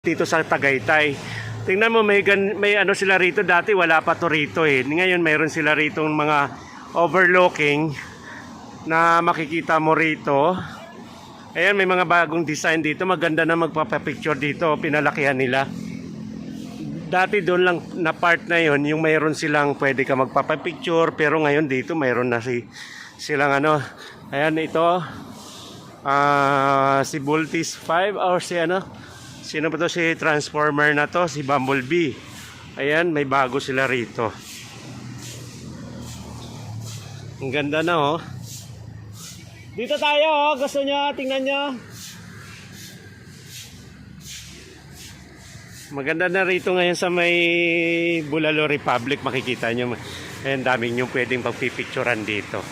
dito sa Tagaytay. Tingnan mo, may ano sila rito, dati wala pa to rito eh. Ngayon mayroon sila rito mga overlooking na makikita mo rito. Ayan, may mga bagong design dito. Maganda na magpapapicture dito, pinalakihan nila. Dati doon lang na part na yon, yung mayroon silang pwede ka magpapapicture, pero ngayon dito mayroon na silang ano. Ayan, ito si Bultis 5 or si ano, sino ba to, si Transformer na to, si Bumblebee. Ayan, may bago sila rito. Ang ganda na oh. Dito tayo oh, gusto nyo, tingnan nyo. Maganda na rito ngayon sa may Bulalo Republic, makikita nyo. Ayan, daming nyo pwedeng pagpipicturan dito.